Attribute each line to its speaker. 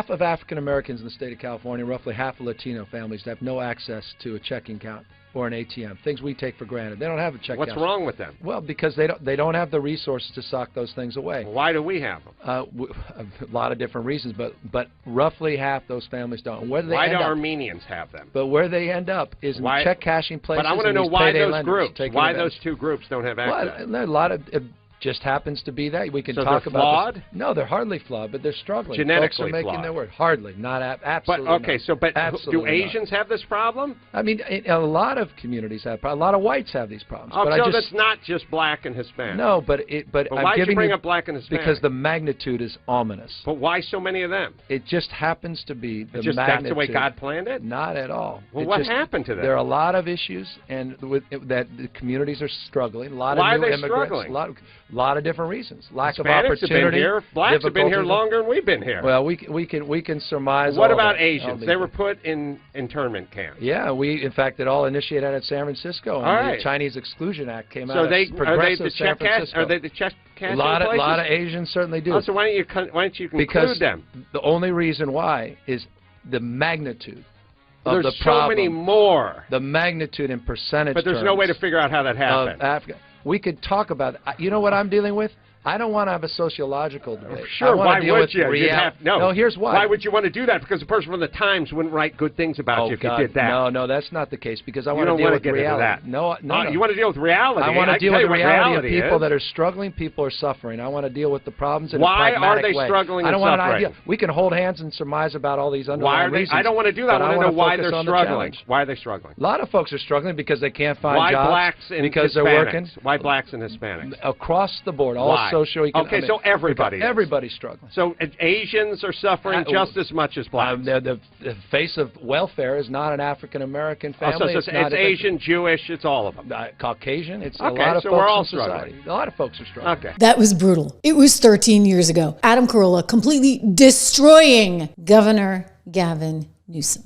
Speaker 1: half of African Americans in the state of California, roughly half of Latino families have no access to a checking account or an ATM, things we take for granted. They don't have a check
Speaker 2: What's
Speaker 1: account.
Speaker 2: wrong with them?
Speaker 1: Well, because they don't have the resources to sock those things away.
Speaker 2: Why do we have them?
Speaker 1: A lot of different reasons, but roughly half those families don't. And where do they
Speaker 2: Why
Speaker 1: end
Speaker 2: do
Speaker 1: up?
Speaker 2: Armenians have them?
Speaker 1: But where they end up is in check cashing places.
Speaker 2: But I want to know why those groups, why those two groups don't have access.
Speaker 1: Well, a lot of it just happens to be that. We can
Speaker 2: so
Speaker 1: talk
Speaker 2: they're
Speaker 1: about
Speaker 2: flawed?
Speaker 1: This. No, they're hardly flawed, but they're struggling.
Speaker 2: Genetically
Speaker 1: Folks are making
Speaker 2: flawed.
Speaker 1: their word. Hardly, not absolutely.
Speaker 2: But okay,
Speaker 1: not.
Speaker 2: Do Asians have this problem?
Speaker 1: I mean, a lot of communities have. A lot of whites have these problems.
Speaker 2: Oh,
Speaker 1: but
Speaker 2: so that's not just black and Hispanic.
Speaker 1: No, but
Speaker 2: why did you bring up black and Hispanic?
Speaker 1: Because the magnitude is ominous.
Speaker 2: But why so many of them?
Speaker 1: It just happens to be the magnitude.
Speaker 2: That's the way God planned it?
Speaker 1: Not at all.
Speaker 2: Well, what happened to them?
Speaker 1: There are a lot of issues, and that the communities are struggling. A lot
Speaker 2: why
Speaker 1: of new
Speaker 2: are they
Speaker 1: immigrants.
Speaker 2: struggling?
Speaker 1: A lot of different reasons. Lack of
Speaker 2: Hispanics
Speaker 1: opportunity.
Speaker 2: Have been here. Blacks have been here longer than we've been here.
Speaker 1: Well, we can surmise.
Speaker 2: What about Asians? They were put in internment camps.
Speaker 1: Yeah, in fact it all initiated out of San Francisco, and the Chinese Exclusion Act came out of progressive San Francisco.
Speaker 2: Are they the check cashing
Speaker 1: places? A lot of Asians certainly do.
Speaker 2: Oh, so why don't you conclude them?
Speaker 1: The only reason why is the magnitude.
Speaker 2: There's
Speaker 1: the problem,
Speaker 2: so many more.
Speaker 1: The magnitude in percentage.
Speaker 2: But there's no way to figure out how that happened.
Speaker 1: We could talk about it. You know what I'm dealing with? I don't want to have a sociological debate.
Speaker 2: Sure, why would you?
Speaker 1: No, here's why.
Speaker 2: Why would you want to do that? Because the person from the Times wouldn't write good things about you if you did that.
Speaker 1: No, that's not the case. Because I want to deal with reality. No.
Speaker 2: You want to deal with reality.
Speaker 1: I want to deal with the reality of people that are struggling. People are suffering. I want to deal with the problems in a pragmatic way.
Speaker 2: Why are they struggling and suffering?
Speaker 1: We can hold hands and surmise about all these underlying reasons.
Speaker 2: I don't want to do that. I want to know why they're struggling. Why are they struggling?
Speaker 1: A lot of folks are struggling because they can't find jobs.
Speaker 2: Why blacks and
Speaker 1: because they're working.
Speaker 2: Why blacks and Hispanics?
Speaker 1: Across the board, all socioeconomic.
Speaker 2: Okay, so
Speaker 1: everybody's struggling.
Speaker 2: So Asians are suffering just as much as blacks.
Speaker 1: The face of welfare is not an African American family.
Speaker 2: So it's Asian, Jewish, it's all of them.
Speaker 1: Caucasian. It's a lot of
Speaker 2: so
Speaker 1: folks
Speaker 2: we're all
Speaker 1: in society.
Speaker 2: struggling.
Speaker 1: A lot of folks are struggling.
Speaker 2: Okay.
Speaker 3: That was brutal. It was 13 years ago. Adam Corolla completely destroying Governor Gavin Newsom.